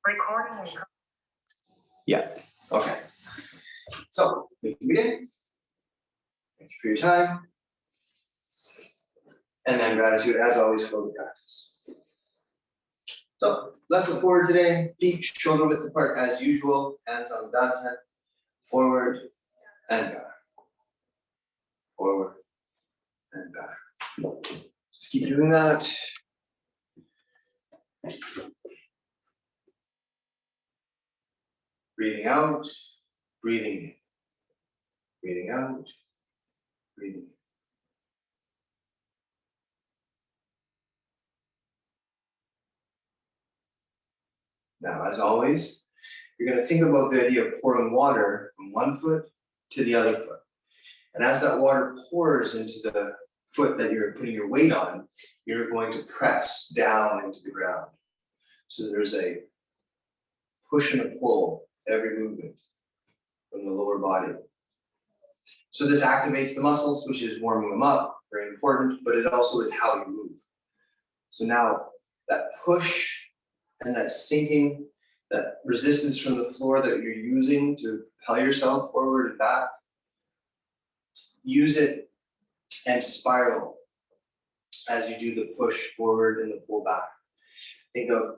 Recording. Yeah, okay. So, we can begin. Thank you for your time. And then gratitude, as always, for the practice. So, left foot forward today, feet shoulder width apart as usual, hands on the Yat-Sen, forward and back. Forward and back. Just keep doing that. Breathing out, breathing in. Breathing out, breathing in. Now, as always, you're going to think about the idea of pouring water from one foot to the other foot. And as that water pours into the foot that you're putting your weight on, you're going to press down into the ground. So there's a push and a pull to every movement from the lower body. So this activates the muscles, which is warming them up, very important, but it also is how you move. So now that push and that sinking, that resistance from the floor that you're using to propel yourself forward and back, use it and spiral as you do the push forward and the pull back. Think of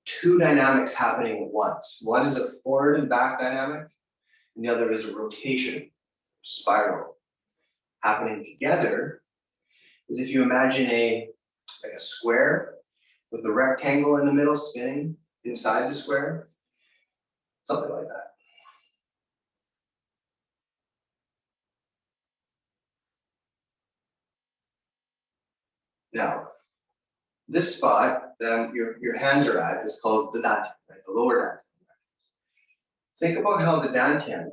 two dynamics happening at once. One is a forward and back dynamic, and the other is a rotation, spiral. Happening together is if you imagine a square with a rectangle in the middle spinning inside the square, something like that. Now, this spot that your hands are at is called the dantian, right? The lower dantian. Think about how the dantian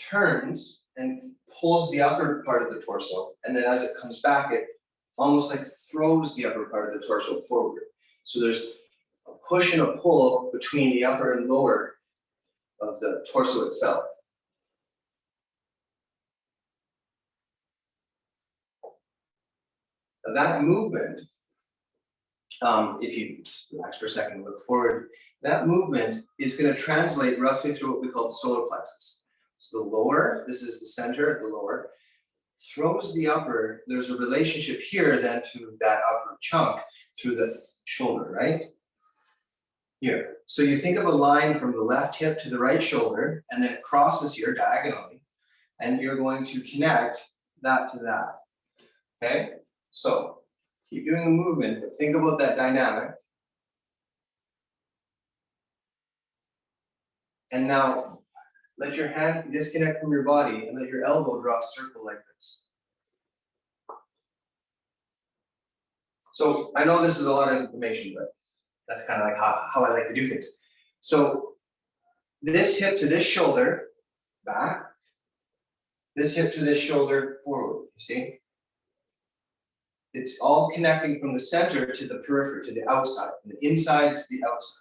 turns and pulls the upper part of the torso, and then as it comes back, it almost like throws the upper part of the torso forward. So there's a push and a pull between the upper and lower of the torso itself. Now that movement, if you just relax for a second and look forward, that movement is going to translate roughly through what we call the solar plexus. So the lower, this is the center, the lower, throws the upper, there's a relationship here then to that upper chunk through the shoulder, right? Here. So you think of a line from the left hip to the right shoulder, and then it crosses here diagonally, and you're going to connect that to that, okay? So keep doing the movement, but think about that dynamic. And now let your hand disconnect from your body and let your elbow draw a circle like this. So I know this is a lot of information, but that's kind of like how I like to do things. So this hip to this shoulder, back. This hip to this shoulder, forward, you see? It's all connecting from the center to the periphery, to the outside, from the inside to the outside.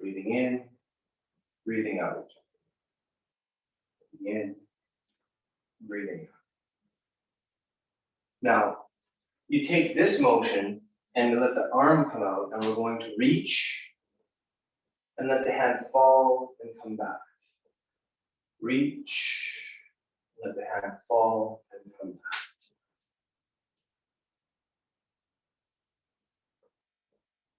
Breathing in, breathing out. Breathing in, breathing out. Now, you take this motion and you let the arm come out, and we're going to reach and let the hand fall and come back. Reach, let the hand fall and come back.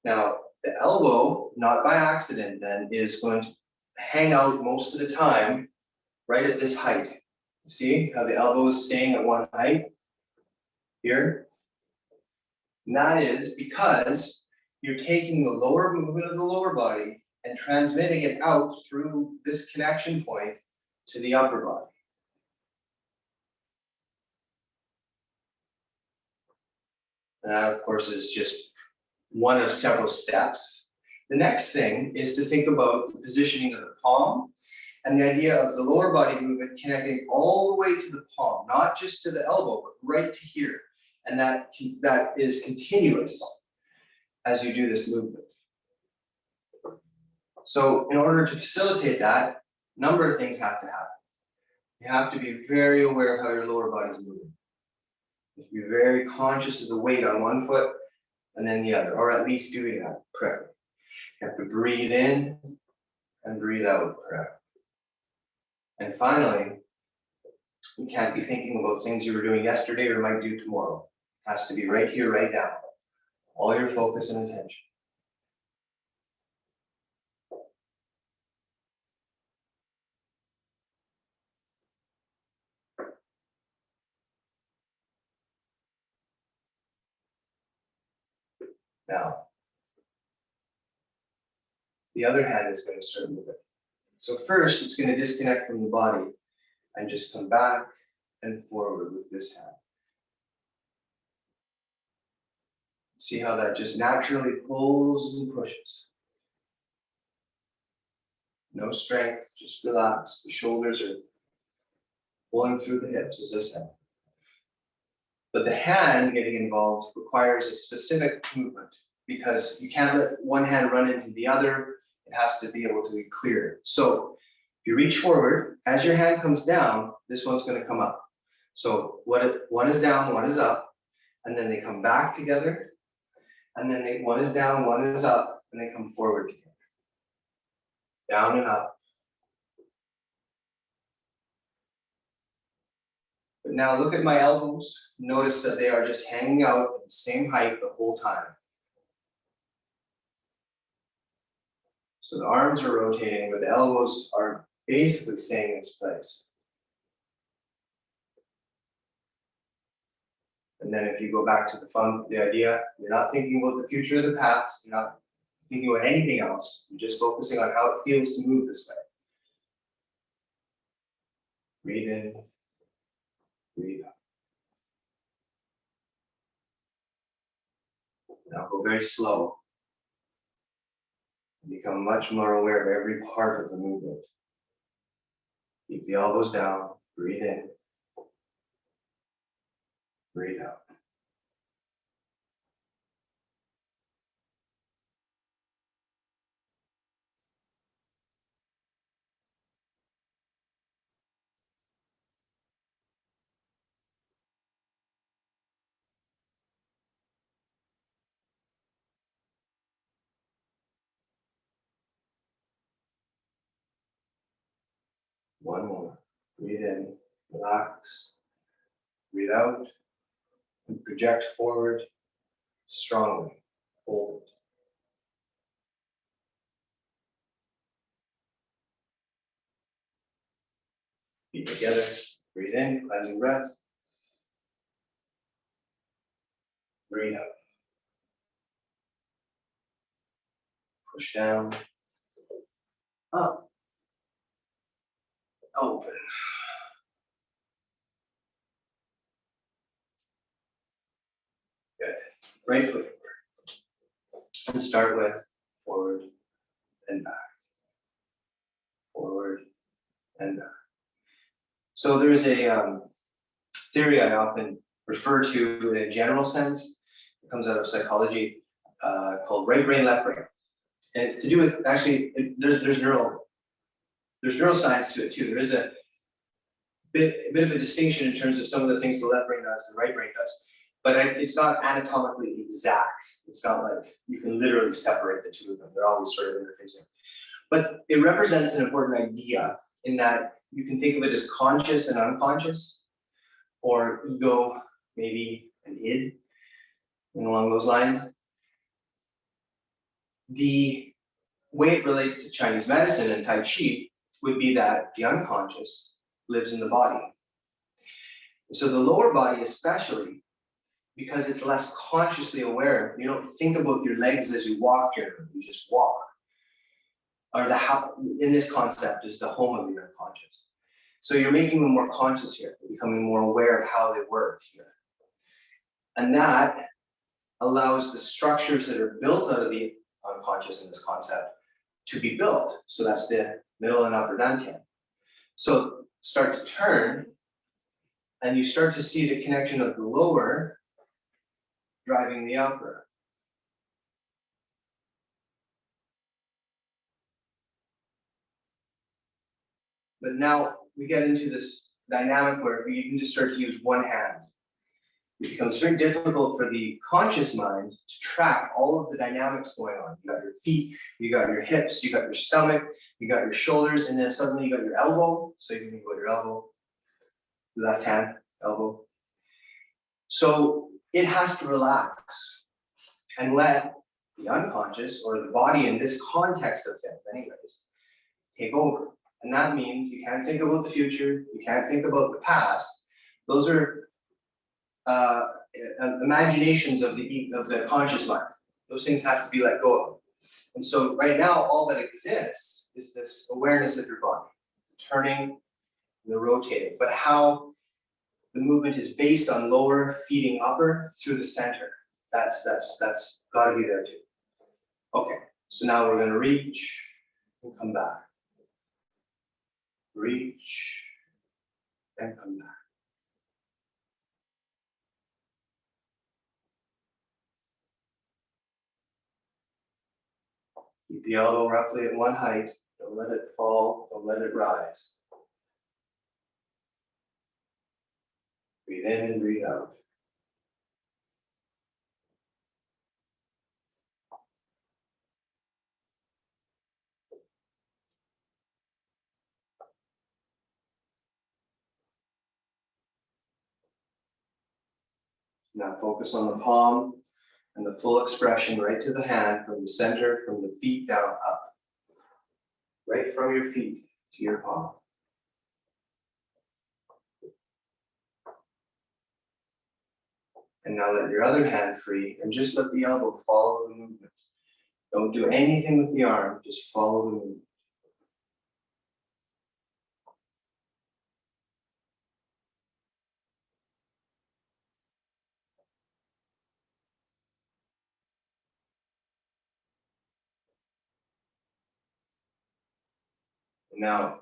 Now, the elbow, not by accident then, is going to hang out most of the time right at this height. You see how the elbow is staying at one height here? And that is because you're taking the lower movement of the lower body and transmitting it out through this connection point to the upper body. And that, of course, is just one of several steps. The next thing is to think about the positioning of the palm and the idea of the lower body movement connecting all the way to the palm, not just to the elbow, but right to here. And that is continuous as you do this movement. So in order to facilitate that, a number of things have to happen. You have to be very aware of how your lower body is moving. You have to be very conscious of the weight on one foot and then the other, or at least doing that correctly. You have to breathe in and breathe out correctly. And finally, you can't be thinking about things you were doing yesterday or might do tomorrow. It has to be right here, right now. All your focus and attention. Now, the other hand is going to start moving. So first, it's going to disconnect from the body and just come back and forward with this hand. See how that just naturally pulls and pushes. No strength, just relax. The shoulders are pulling through the hips, as I said. But the hand getting involved requires a specific movement because you can't let one hand run into the other. It has to be able to be clear. So if you reach forward, as your hand comes down, this one's going to come up. So one is down, one is up, and then they come back together. And then one is down, one is up, and they come forward together. Down and up. But now look at my elbows. Notice that they are just hanging out at the same height the whole time. So the arms are rotating, but the elbows are basically staying in place. And then if you go back to the idea, you're not thinking about the future or the past, you're not thinking about anything else, you're just focusing on how it feels to move this way. Breathe in, breathe out. Now go very slow. Become much more aware of every part of the movement. Keep the elbows down, breathe in, breathe out. One more. Breathe in, relax, breathe out, and project forward strongly. Hold it. Feet together, breathe in, cleansing breath. Breathe out. Push down, up, open. Good. Right foot forward. And start with forward and back. Forward and back. So there's a theory I often refer to in a general sense. It comes out of psychology called right brain, left brain. And it's to do with, actually, there's neuroscience to it too. There is a bit of a distinction in terms of some of the things the left brain does, the right brain does. But it's not anatomically exact. It's not like you can literally separate the two of them. They're always sort of interfacing. But it represents an important idea in that you can think of it as conscious and unconscious, or ego, maybe an id, and along those lines. The way it relates to Chinese medicine and Tai Chi would be that the unconscious lives in the body. So the lower body especially, because it's less consciously aware, you don't think about your legs as you walk here, you just walk. Or in this concept is the home of your unconscious. So you're making them more conscious here, becoming more aware of how they work here. And that allows the structures that are built out of the unconscious in this concept to be built. So that's the middle and upper dantian. So start to turn, and you start to see the connection of the lower driving the upper. But now we get into this dynamic where you can just start to use one hand. it becomes very difficult for the conscious mind to track all of the dynamics going on. You got your feet, you got your hips, you got your stomach, you got your shoulders, and then suddenly you got your elbow. So you can think about your elbow, left hand, elbow. So it has to relax and let the unconscious, or the body in this context of things anyways, take over. And that means you can't think about the future, you can't think about the past. Those are imaginations of the conscious mind. Those things have to be let go of. And so right now, all that exists is this awareness of your body, turning and the rotating, but how the movement is based on lower feeding upper through the center. That's got to be there too. Okay, so now we're going to reach and come back. Reach and come back. Keep the elbow roughly at one height. Don't let it fall. Don't let it rise. Breathe in and breathe out. Now focus on the palm and the full expression right to the hand, from the center, from the feet down up. Right from your feet to your palm. And now let your other hand free and just let the elbow follow the movement. Don't do anything with the arm, just follow the movement. Now,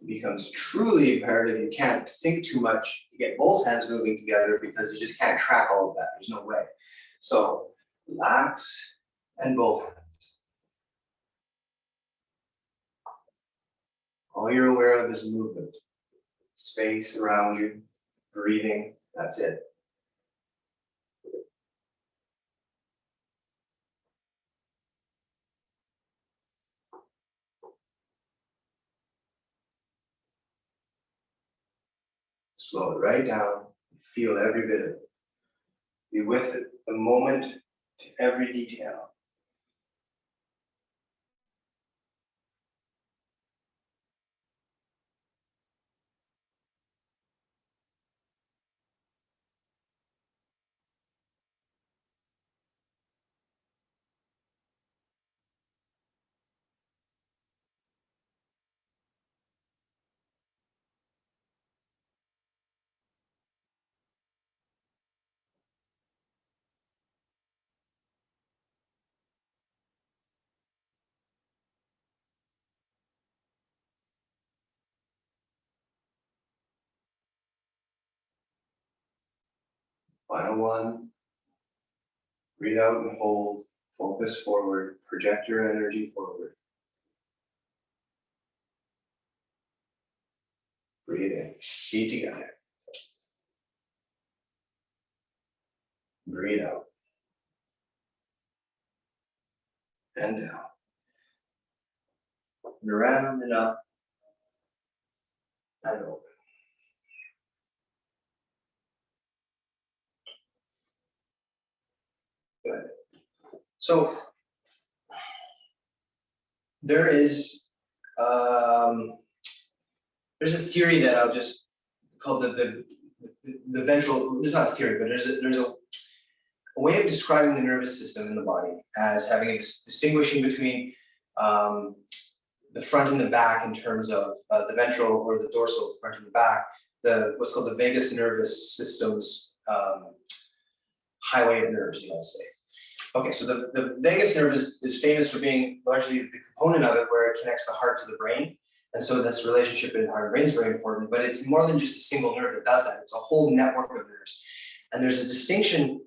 it becomes truly imperative. You can't think too much to get both hands moving together, because you just can't track all of that. There's no way. So relax and both hands. All you're aware of is movement, space around you, breathing. That's it. Slow it right down. Feel every bit of it. Be with it, the moment, to every detail. Final one. Breathe out and hold. Focus forward. Project your energy forward. Breathe in. Feet together. Breathe out. And down. And around and up. And open. Good. So there is there's a theory that I'll just call the ventral. There's not a theory, but there's a way of describing the nervous system in the body as having a distinguishing between the front and the back in terms of the ventral or the dorsal, the front and the back, what's called the vagus nervous system's highway of nerves, you might say. Okay, so the vagus nerve is famous for being largely the component of it where it connects the heart to the brain. And so this relationship in heart and brain is very important, but it's more than just a single nerve that does that. It's a whole network of nerves. And there's a distinction,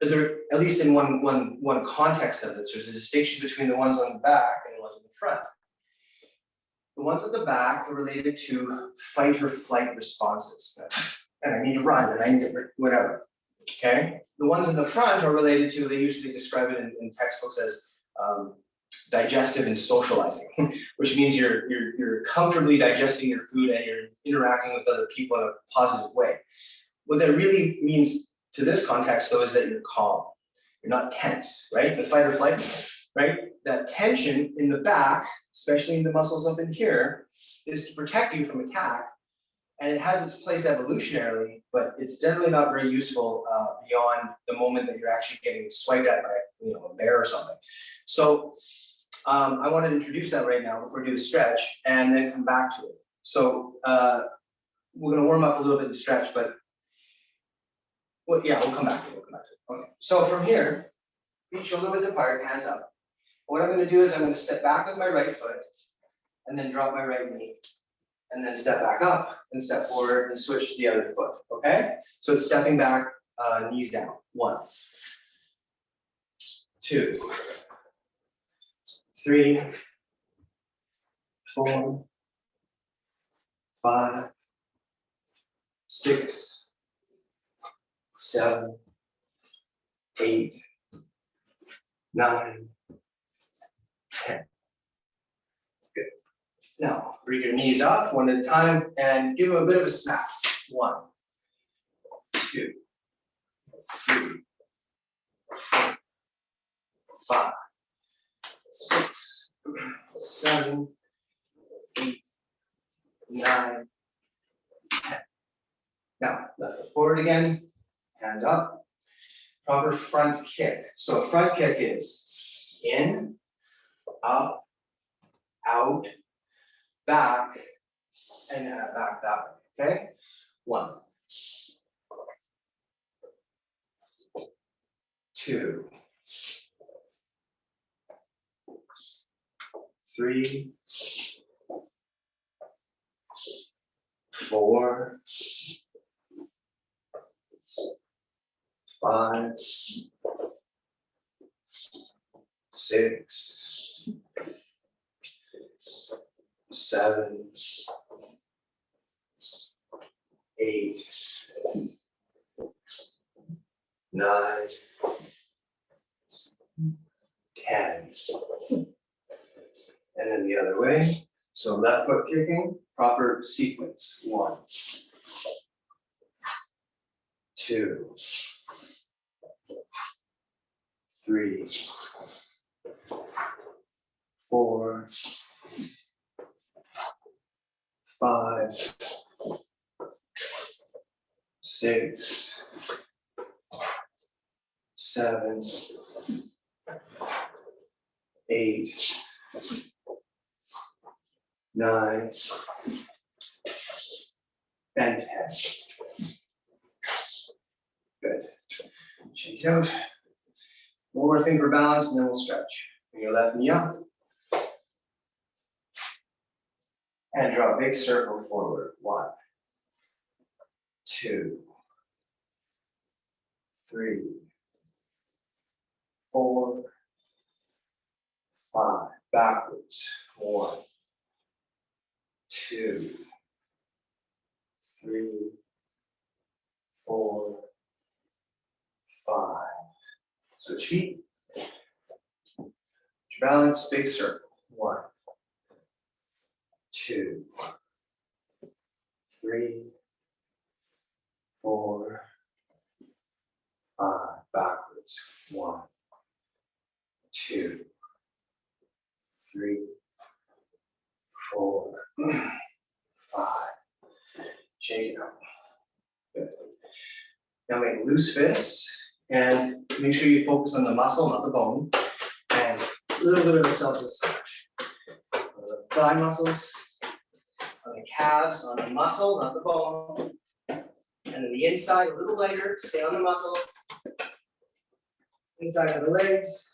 there, at least in one context of this, there's a distinction between the ones on the back and the ones on the front. The ones at the back are related to fight or flight responses. And I need to run, and I need to, whatever. Okay, the ones in the front are related to, they usually describe it in textbooks as digestive and socializing, which means you're comfortably digesting your food and you're interacting with other people in a positive way. What that really means to this context, though, is that you're calm. You're not tense, right? The fight or flight, right? That tension in the back, especially in the muscles up in here, is to protect you from attack. And it has its place evolutionarily, but it's generally not very useful beyond the moment that you're actually getting swiped at by, a bear or something. So I want to introduce that right now before we do the stretch, and then come back to it. So we're going to warm up a little bit and stretch, but we'll come back to it. Okay. So from here, feet shoulder width apart, hands up. What I'm going to do is I'm going to step back with my right foot, and then drop my right knee. And then step back up and step forward and switch to the other foot, okay? So it's stepping back, knees down. 1, 2, 3, 4, 5, 6, 7, 8, 9, 10. Good. Now, bring your knees up one at a time and give them a bit of a snap. 1, 2, 3, 4, 5, 6, 7, 8, 9, 10. Now, left foot forward again, hands up. Proper front kick. So a front kick is in, up, out, back, and back that way, okay? 1, 2, 3, 4, 5, 6, 7, 8, 9, 10. And then the other way. So left foot kicking, proper sequence. 1, 2, 3, 4, 5, 6, 7, 8, 9, and 10. Good. Shake it out. One more thing for balance, and then we'll stretch. Bring your left knee up. And draw a big circle forward. 1, 2, 3, 4, 5. Backwards. 1, 2, 3, 4, 5. Switch feet. Balance, big circle. 1, 2, 3, 4, 5. Backwards. 1, 2, 3, 4, 5. Shake it up. Good. Now make loose fists and make sure you focus on the muscle, not the bone. And a little bit of a self-massage. The thigh muscles, on the calves, on the muscle, not the bone. And then the inside, a little lighter, stay on the muscle. Inside of the legs,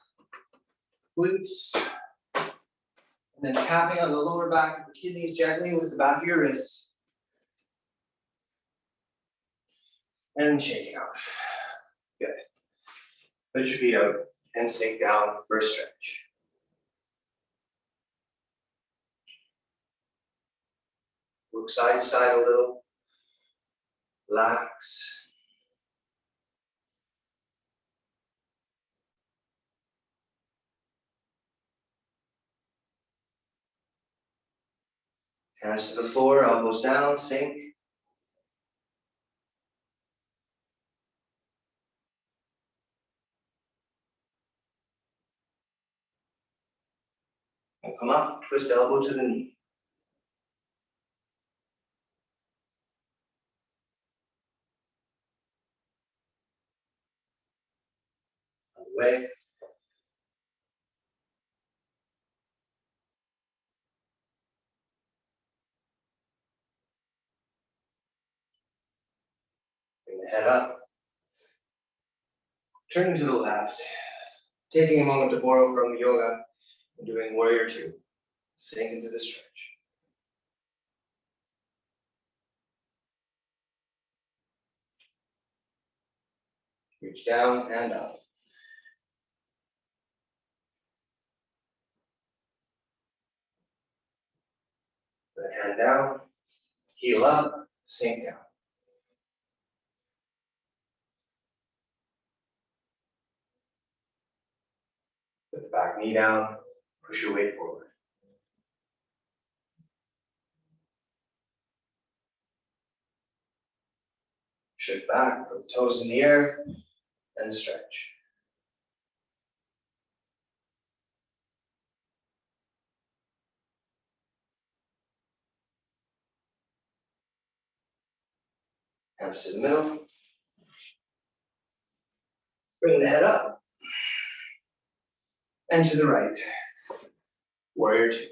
glutes. And then tapping on the lower back of the kidneys gently with the back of your wrists. And shake it out. Good. Put your feet out and sink down for a stretch. Look side to side a little. Relax. Hands to the floor, elbows down, sink. And come up, twist elbow to the knee. Other way. Bring the head up. Turning to the left. Taking a moment to borrow from yoga and doing warrior two. Sink into the stretch. Reach down and up. Put the hand down, heel up, sink down. Put the back knee down, push your weight forward. Shift back, put the toes in the air, and stretch. Hands to the middle. Bring the head up. And to the right. Warrior two.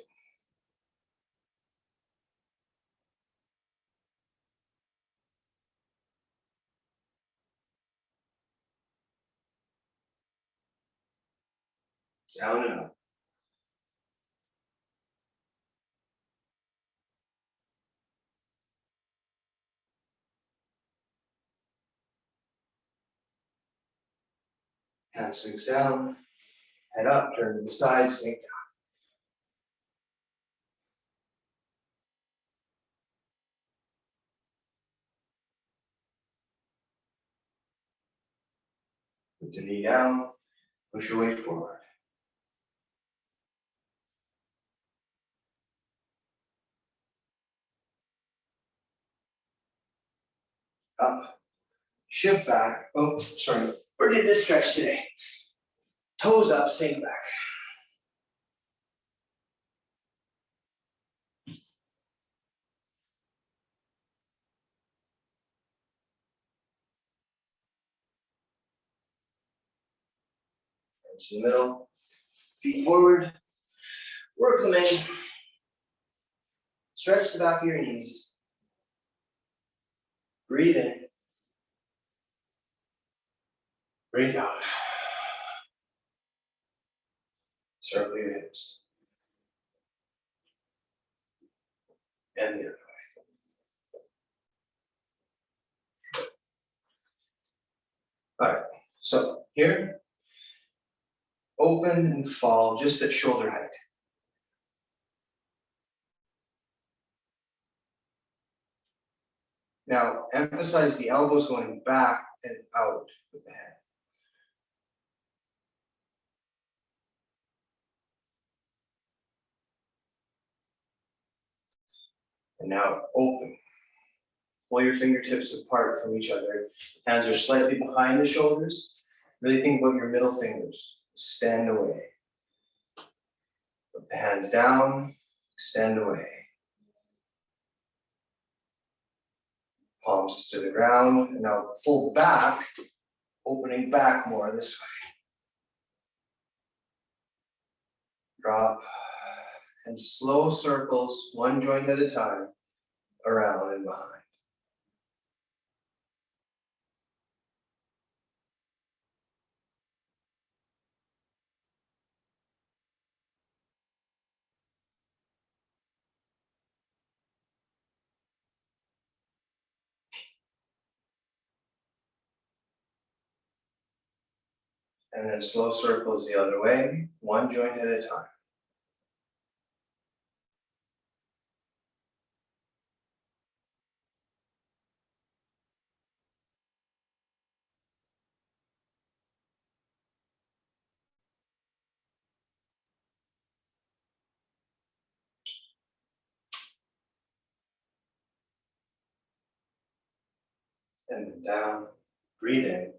Down and up. Hand swings down, head up, turn to the side, sink down. Put the knee down, push your weight forward. Up, shift back. Oh, sorry, where did this stretch today? Toes up, sink back. Hands to the middle, feet forward, work them in. Stretch the back of your knees. Breathe in. Breathe out. Circle your hips. And the other way. All right, so here, open and fall just at shoulder height. Now, emphasize the elbows going back and out with the head. And now open. Pull your fingertips apart from each other. Hands are slightly behind the shoulders. Really think about your middle fingers. Stand away. Put the hands down, extend away. Palms to the ground, and now pull back, opening back more this way. Drop, and slow circles, one joint at a time, around and behind. And then slow circles the other way, one joint at a time. and then down, breathe in,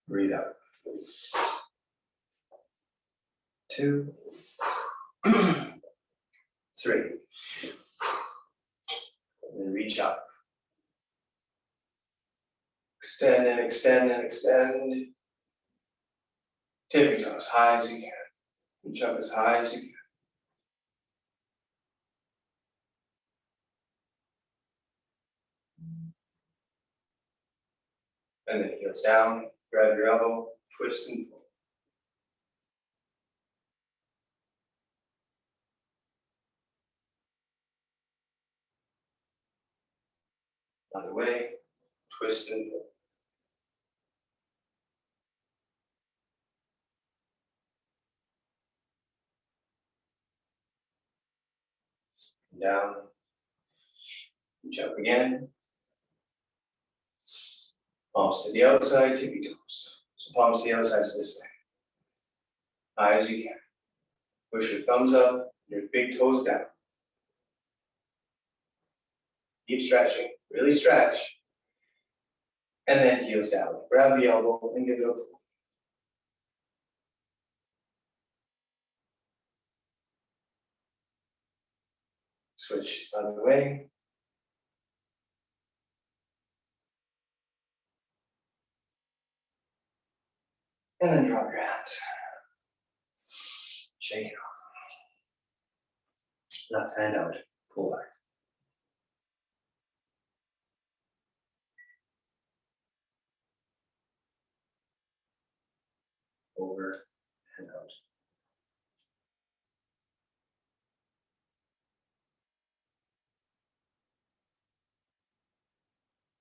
breathe out. 2, 3, and then reach up. Extend and extend and extend. Tippy toes, high as you can. Reach up as high as you can. And then heels down, grab your elbow, twist and pull. Other way, twist and pull. Down, reach up again. Palms to the outside, tippy toes. So palms to the outside is this way. High as you can. Push your thumbs up, your big toes down. Keep stretching, really stretch. And then heels down. Grab the elbow and give it a pull. Switch other way. And then drop your hands. Shake it off. Left hand out, pull back. Over and out.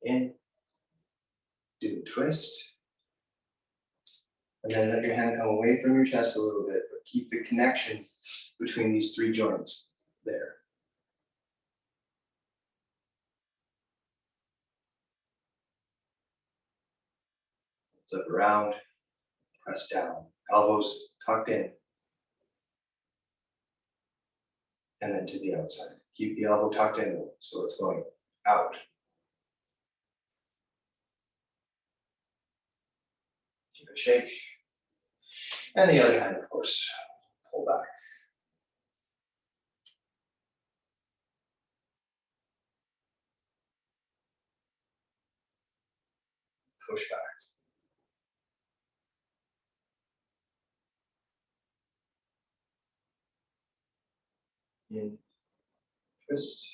In, do the twist. And then let your hand come away from your chest a little bit, but keep the connection between these 3 joints there. Flip around, press down, elbows tucked in. And then to the outside. Keep the elbow tucked in so it's going out. Give it a shake. And the other hand, of course, pull back. Push back. In, twist.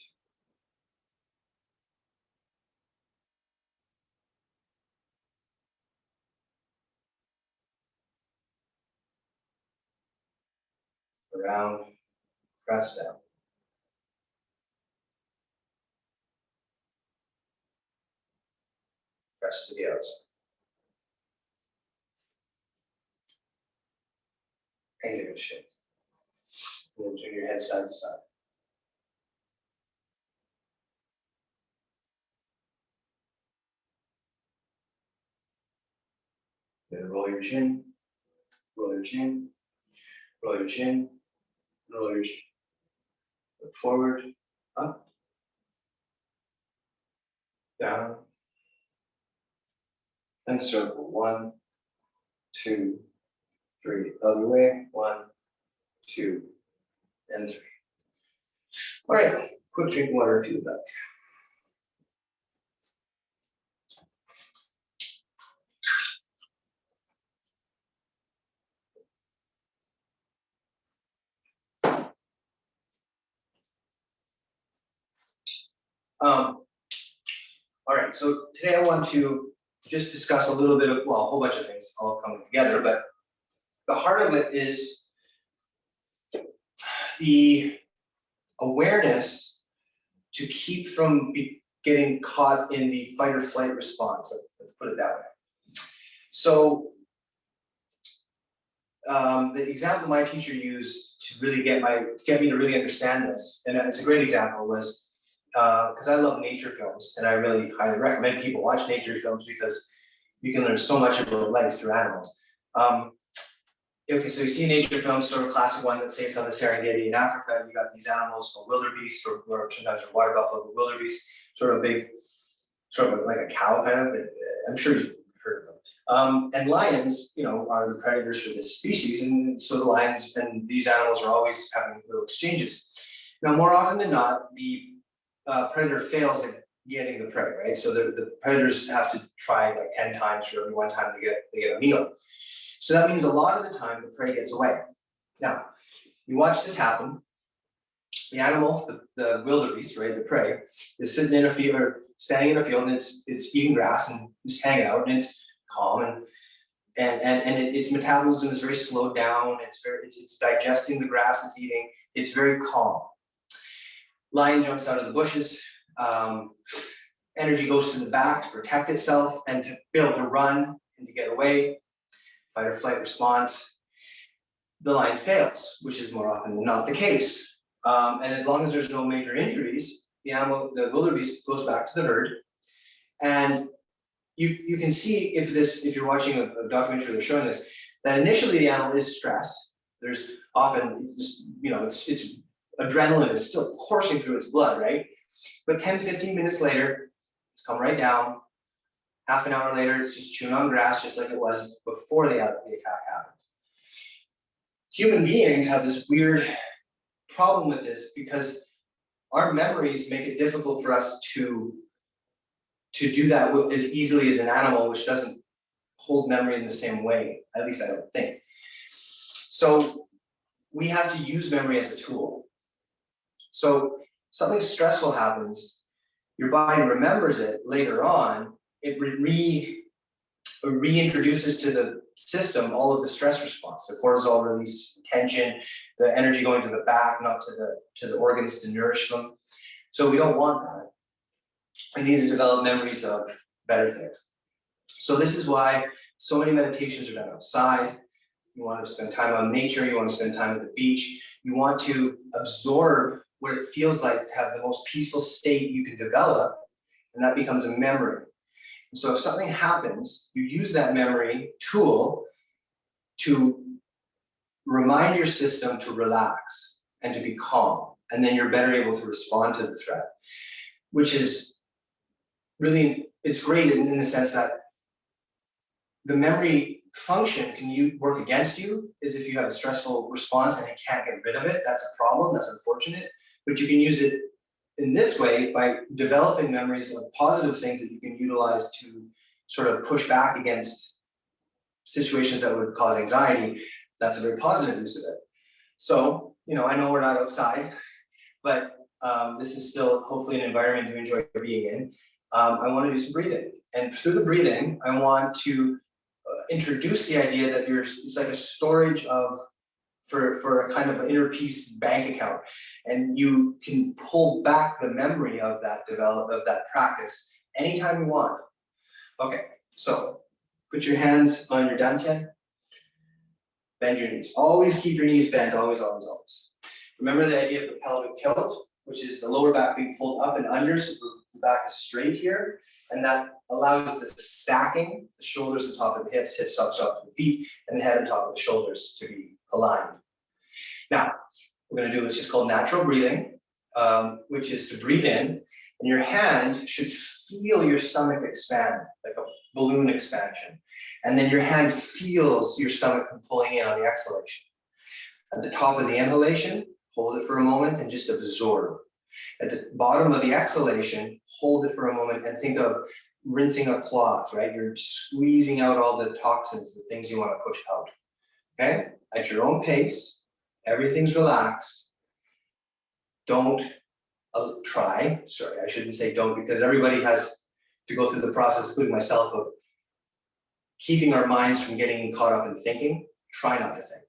Around, press down. Press to the outside. And give it a shake. And then turn your head side to side. Then roll your chin, roll your chin, roll your chin, roll your chin. Look forward, up, down, and circle. 1, 2, 3. Other way. 1, 2, and 3. All right, quick drink of water if you'd like. All right, so today I want to just discuss a little bit of, well, a whole bunch of things all coming together, but the heart of it is the awareness to keep from getting caught in the fight or flight response, let's put it that way. So the example my teacher used to really get me to really understand this, and it's a great example, was because I love nature films, and I really highly recommend people watch nature films because you can learn so much about life through animals. okay, so you see nature films, sort of classic one that saves on the Serengeti in Africa. You got these animals called wildebeest, or sometimes they're water buffalo, but wildebeest, sort of big, sort of like a cow kind of. I'm sure you've heard of them. And lions, are the predators for this species, and so the lions and these animals are always having little exchanges. Now, more often than not, the predator fails at getting the prey, right? So the predators have to try like 10 times for every one time they get a meal. So that means a lot of the time the prey gets away. Now, you watch this happen. The animal, the wildebeest, right, the prey, is sitting in a field or standing in a field, and it's eating grass and just hanging out, and it's calm, and its metabolism is very slowed down. It's digesting the grass it's eating. It's very calm. Lion jumps out of the bushes. Energy goes to the back to protect itself and to be able to run and to get away. Fight or flight response. The lion fails, which is more often than not the case. And as long as there's no major injuries, the wildebeest goes back to the herd. And you can see if you're watching a documentary that's showing this, that initially the animal is stressed. There's often, it's adrenaline is still coursing through its blood, right? But 10, 15 minutes later, it's come right down. Half an hour later, it's just chewing on grass, just like it was before the attack happened. Human beings have this weird problem with this because our memories make it difficult for us to do that as easily as an animal, which doesn't hold memory in the same way. At least I don't think. So we have to use memory as a tool. So something stressful happens, your body remembers it later on, it reintroduces to the system all of the stress response, the cortisol release, tension, the energy going to the back, not to the organs to nourish them. So we don't want that. We need to develop memories of better things. So this is why so many meditations are done outside. You want to spend time on nature, you want to spend time at the beach, you want to absorb what it feels like to have the most peaceful state you can develop, and that becomes a memory. And so if something happens, you use that memory tool to remind your system to relax and to be calm, and then you're better able to respond to the threat, which is really, it's great in the sense that the memory function can work against you is if you have a stressful response and you can't get rid of it. That's a problem, that's unfortunate, but you can use it in this way by developing memories of positive things that you can utilize to sort of push back against situations that would cause anxiety. That's a very positive use of it. So, I know we're not outside, but this is still hopefully an environment you enjoy being in. I want to do some breathing. And through the breathing, I want to introduce the idea that it's like a storage for a kind of an inner peace bank account. And you can pull back the memory of that practice anytime you want. Okay, so put your hands on your dantian. Bend your knees. Always keep your knees bent, always, always, always. Remember the idea of the pelvic tilt, which is the lower back being pulled up and under, so the back is straight here, and that allows the stacking, the shoulders on top of the hips, hips top of the feet, and the head on top of the shoulders to be aligned. Now, what we're going to do is just called natural breathing, which is to breathe in, and your hand should feel your stomach expand, like a balloon expansion. And then your hand feels your stomach pulling in on the exhalation. At the top of the inhalation, hold it for a moment and just absorb. At the bottom of the exhalation, hold it for a moment and think of rinsing a cloth, right? You're squeezing out all the toxins, the things you want to push out. Okay? At your own pace, everything's relaxed. Don't try, sorry, I shouldn't say don't, because everybody has to go through the process, including myself, of keeping our minds from getting caught up in thinking. Try not to think.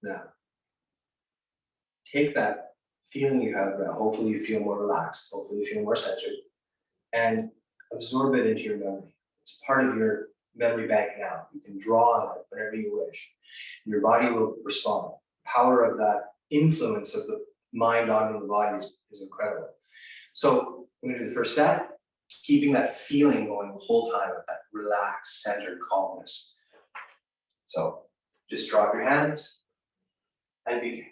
Now, take that feeling you have now, hopefully you feel more relaxed, hopefully you feel more centered, and absorb it into your memory. It's part of your memory bank now. You can draw on it whenever you wish. Your body will respond. The power of that influence of the mind onto the body is incredible. So I'm going to do the first set, keeping that feeling going the whole time of that relaxed, centered calmness. So just drop your hands and begin.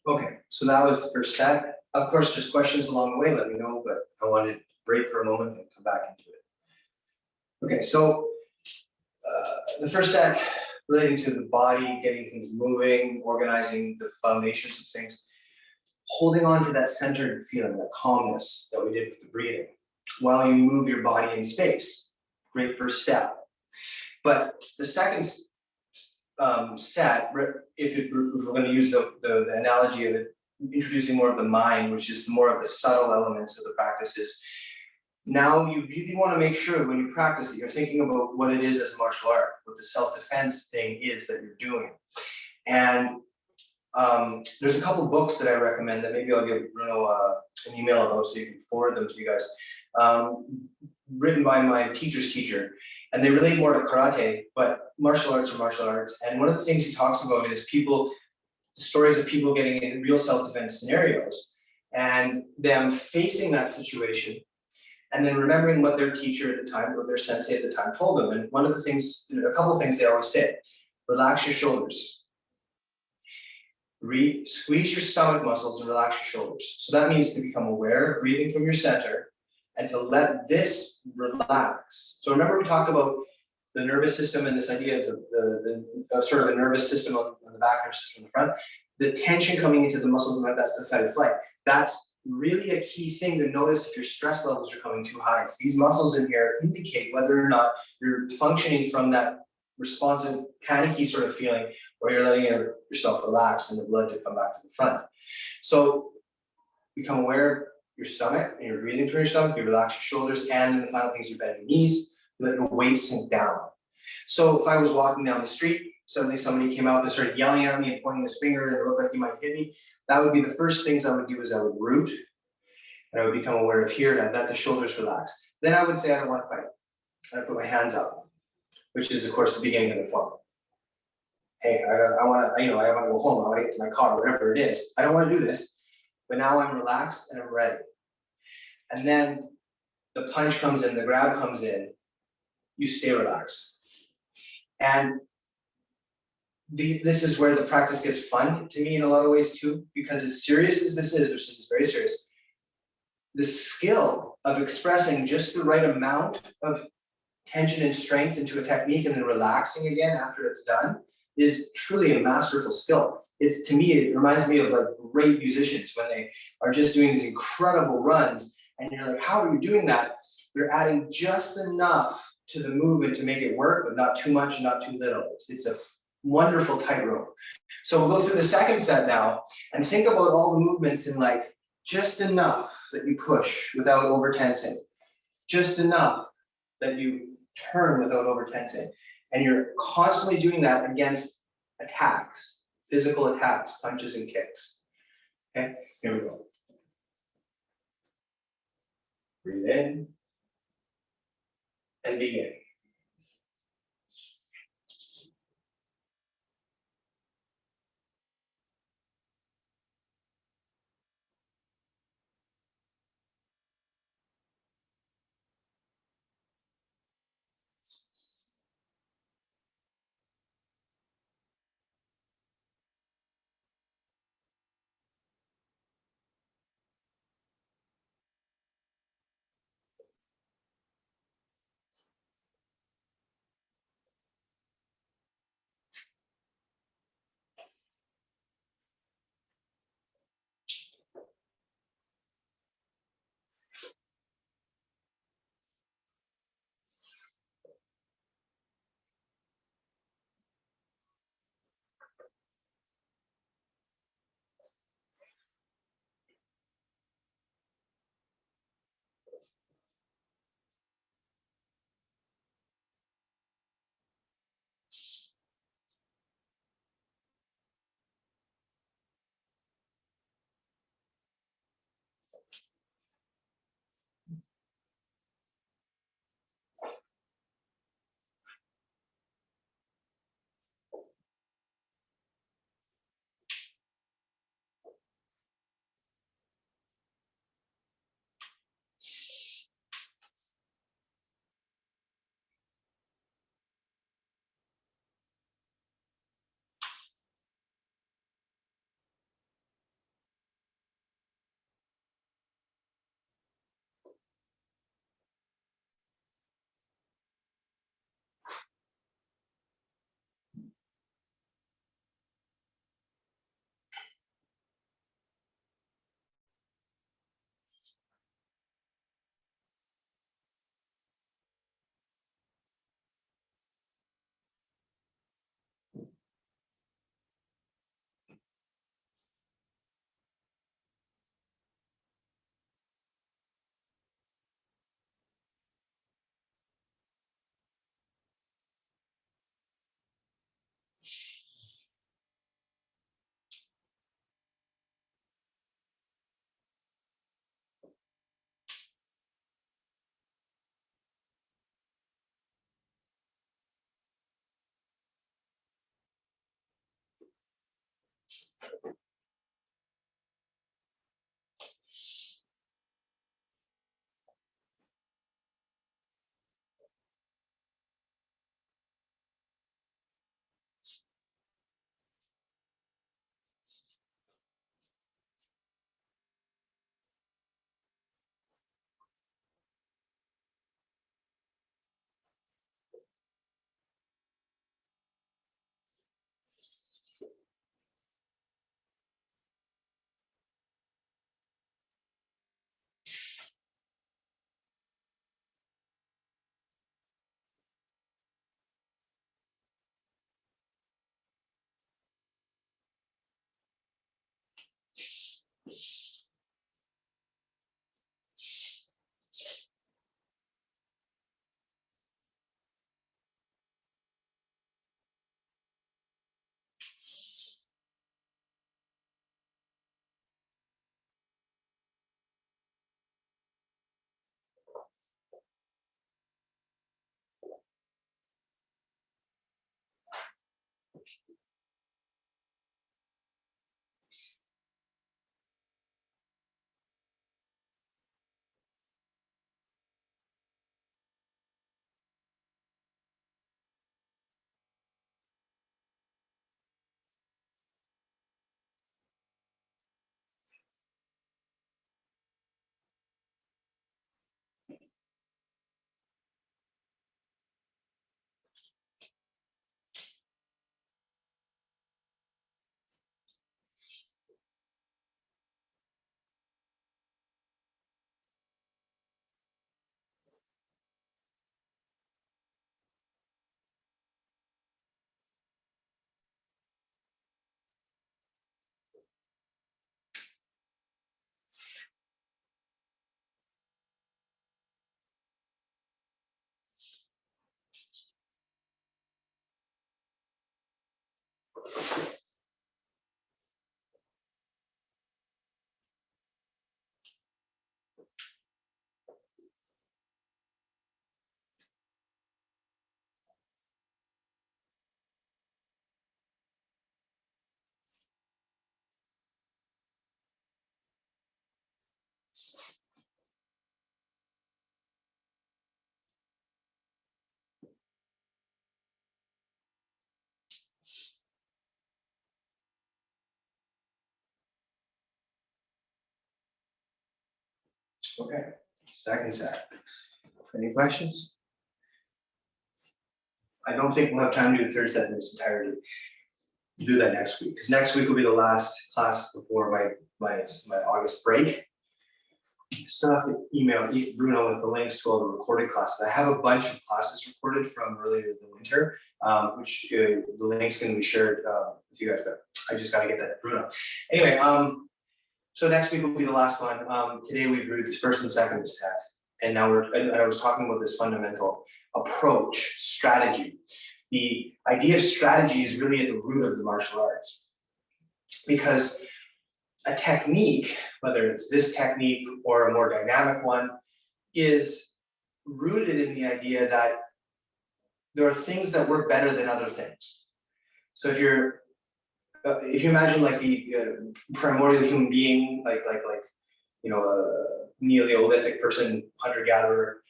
Okay, so that was the first set. Of course, there's questions along the way, let me know, but I wanted to break for a moment and come back into it. Okay, so the first set relating to the body, getting things moving, organizing the foundations of things, holding on to that centered feeling, that calmness that we did with the breathing, while you move your body in space. Great first step. But the second set, if we're going to use the analogy of it, introducing more of the mind, which is more of the subtle elements of the practices. Now you really want to make sure when you practice that you're thinking about what it is as a martial art, what the self-defense thing is that you're doing. And there's a couple of books that I recommend that maybe I'll give Bruno an email about so you can forward them to you guys. Written by my teacher's teacher. And they relate more to karate, but martial arts are martial arts. And one of the things he talks about is stories of people getting in real self-defense scenarios and them facing that situation and then remembering what their teacher at the time, or their sensei at the time told them. And one of the things, a couple of things they always say, relax your shoulders. Squeeze your stomach muscles and relax your shoulders. So that means to become aware of breathing from your center and to let this relax. So remember we talked about the nervous system and this idea of the sort of a nervous system on the back, nervous system on the front. The tension coming into the muscles, that's the fight or flight. That's really a key thing to notice if your stress levels are coming too high. So these muscles in here indicate whether or not you're functioning from that responsive, panicky sort of feeling, or you're letting yourself relax and the blood to come back to the front. So become aware of your stomach and you're breathing through your stomach, you relax your shoulders, and then the final thing is you bend your knees, let your weight sink down. So if I was walking down the street, suddenly somebody came out and started yelling at me and pointing his finger and it looked like he might hit me, that would be the first things I would do is I would root. And I would become aware of here, and I'd let the shoulders relax. Then I would say, I don't want to fight. And I put my hands up, which is, of course, the beginning of the form. Hey, I want to, I want to go home. I want to get to my car, whatever it is. I don't want to do this, but now I'm relaxed and I'm ready. And then the punch comes in, the grab comes in, you stay relaxed. And this is where the practice gets fun to me in a lot of ways too, because as serious as this is, which is very serious, the skill of expressing just the right amount of tension and strength into a technique and then relaxing again after it's done is truly a masterful skill. It's, to me, it reminds me of like great musicians when they are just doing these incredible runs and you're like, how are you doing that? They're adding just enough to the movement to make it work, but not too much, not too little. It's a wonderful tightrope. So we'll go through the second set now and think about all the movements in like just enough that you push without over tensing, just enough that you turn without over tensing. And you're constantly doing that against attacks, physical attacks, punches and kicks. Okay, here we go. Breathe in and begin. Okay, second set. Any questions? I don't think we'll have time to do the third set in its entirety. We'll do that next week, because next week will be the last class before my August break. Still have to email Bruno with the links to all the recorded classes. I have a bunch of classes recorded from earlier in the winter, which the link's going to be shared with you guys. But I just got to get that to Bruno. Anyway, so next week will be the last one. Today we reviewed this first and second set, and now I was talking about this fundamental approach, strategy. The idea of strategy is really at the root of the martial arts, because a technique, whether it's this technique or a more dynamic one, is rooted in the idea that there are things that work better than other things. So if you imagine like the primordial human being, like you know, a Neolithic person, hunter-gatherer,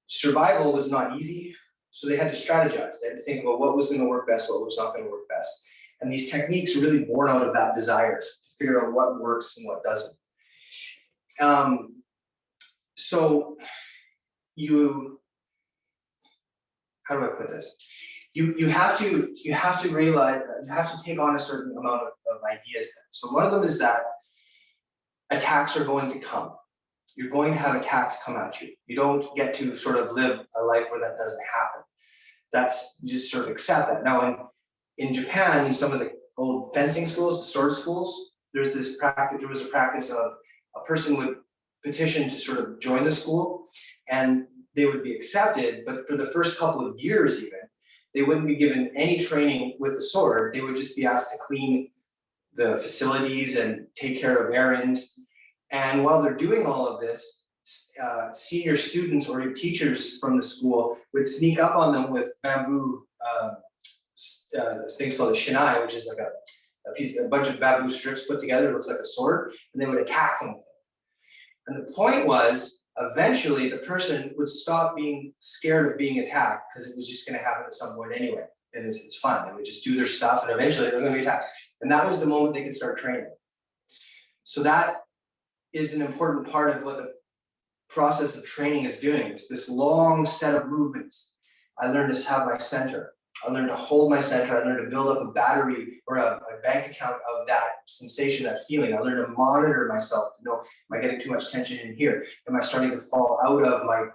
survival was not easy, so they had to strategize. They had to think about what was going to work best, what was not going to work best. And these techniques are really born out of that desire to figure out what works and what doesn't. So how do I put this? You have to realize, you have to take on a certain amount of ideas then. So one of them is that attacks are going to come. You're going to have attacks come at you. You don't get to sort of live a life where that doesn't happen. You just sort of accept that. Now in Japan, in some of the old fencing schools, the sword schools, there was a practice of a person would petition to sort of join the school, and they would be accepted, but for the first couple of years even, they wouldn't be given any training with the sword. They would just be asked to clean the facilities and take care of errands. And while they're doing all of this, senior students or teachers from the school would sneak up on them with bamboo things called a shinai, which is like a bunch of bamboo strips put together, it looks like a sword, and they would attack them with it. And the point was, eventually the person would stop being scared of being attacked, because it was just going to happen at some point anyway, and it's fun. They would just do their stuff, and eventually they're going to be attacked. And that was the moment they could start training. So that is an important part of what the process of training is doing. It's this long set of movements. I learned to have my center. I learned to hold my center. I learned to build up a battery or a bank account of that sensation, that feeling. I learned to monitor myself. You know, am I getting too much tension in here? Am I starting to fall out of my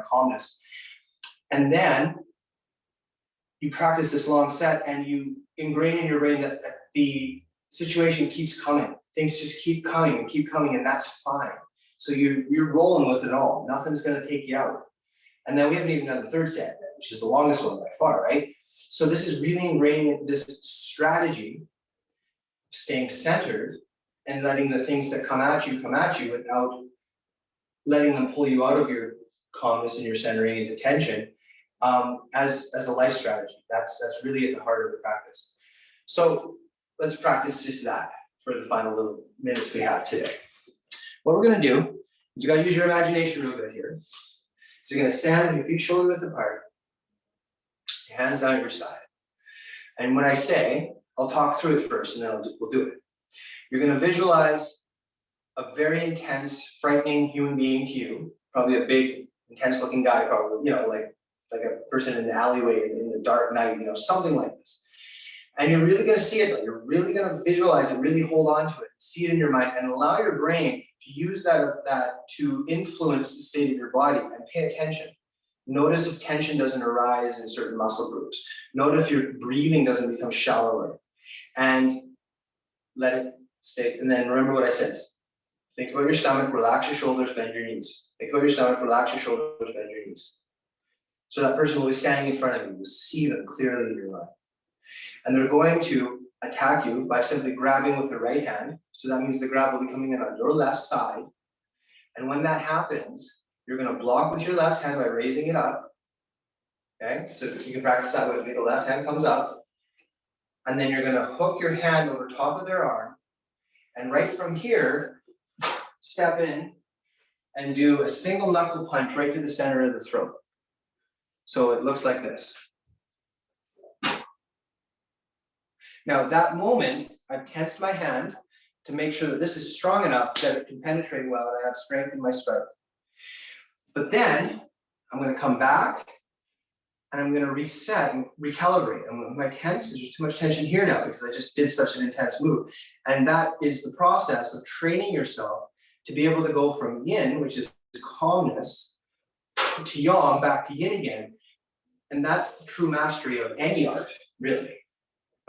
calmness? And then you practice this long set, and you ingrain in your brain that the situation keeps coming. Things just keep coming, and that's fine. So you're rolling with it all. Nothing's going to take you out. And then we haven't even done the third set, which is the longest one by far, right? So this is really ingraining this strategy of staying centered and letting the things that come at you without letting them pull you out of your calmness and your centering into tension, as a life strategy. That's really at the heart of the practice. So let's practice just that for the final little minutes we have today. What we're going to do is you got to use your imagination real good here. So you're going to stand with your feet shoulder width apart, your hands down at your side. And when I say, I'll talk through it first, and then we'll do it. You're going to visualize a very intense, frightening human being to you, probably a big, intense-looking guy, probably, you know, like a person in the alleyway in the dark night, you know, something like this. And you're really going to see it. You're really going to visualize it, really hold on to it, see it in your mind, and allow your brain to use that to influence the state of your body, and pay attention. Notice if tension doesn't arise in certain muscle groups. Notice if your breathing doesn't become shallower, and let it stay. And then remember what I said. Think about your stomach, relax your shoulders, bend your knees. Think about your stomach, relax your shoulders, bend your knees. So that person will be standing in front of you. You'll see them clearly in your mind. And they're going to attack you by simply grabbing with the right hand. So that means the grab will be coming in on your left side. And when that happens, you're going to block with your left hand by raising it up. Okay, so you can practice that with me. The left hand comes up. And then you're going to hook your hand over top of their arm. And right from here, step in and do a single knuckle punch right to the center of the throat. So it looks like this. Now, at that moment, I've tensed my hand, to make sure that this is strong enough that it can penetrate well and I have strength in my strike. But then I'm going to come back and I'm going to reset and recalibrate. My tense, there's too much tension here now because I just did such an intense move. And that is the process of training yourself to be able to go from yin, which is calmness, to yang, back to yin again. And that's the true mastery of any art, really.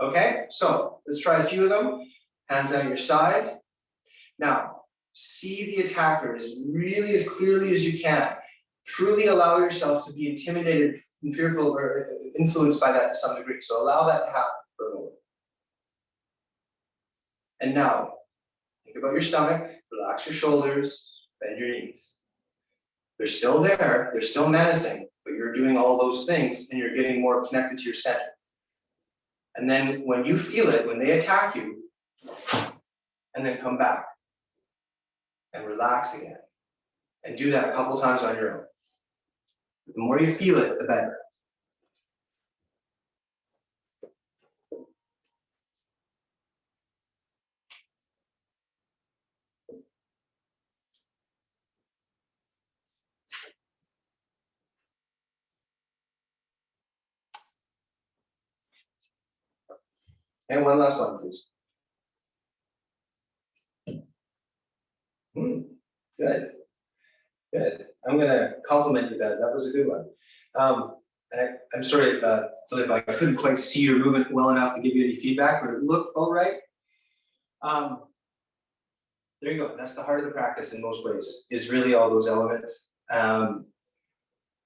Okay, so let's try a few of them. Hands down your side. Now, see the attacker really as clearly as you can. Truly allow yourself to be intimidated and fearful or influenced by that to some degree. So allow that to happen for a moment. And now, think about your stomach, relax your shoulders, bend your knees. They're still there, they're still menacing, but you're doing all those things and you're getting more connected to your center. And then when you feel it, when they attack you, and then come back and relax again. And do that a couple times on your own. The more you feel it, the better. And one last one, please. Good. Good. I'm going to compliment you, Ben. That was a good one. I'm sorry, Philip, I couldn't quite see your movement well enough to give you any feedback, but it looked all right. There you go. That's the heart of the practice in most ways, is really all those elements.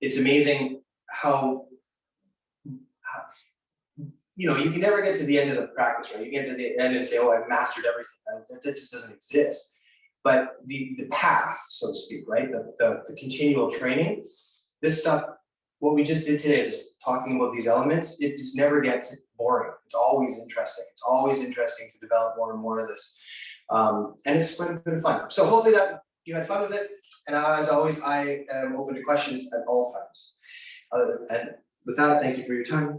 It's amazing how you can never get to the end of the practice, right? You get to the end and say, oh, I've mastered everything. That just doesn't exist. But the path, so to speak, right? The continual training, this stuff, what we just did today, this talking about these elements, it just never gets boring. It's always interesting. It's always interesting to develop more and more of this. And it's quite a bit of fun. So hopefully that you had fun with it. And as always, I am open to questions at all times. And with that, thank you for your time.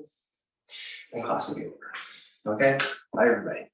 And class will be over. Okay? Bye, everybody.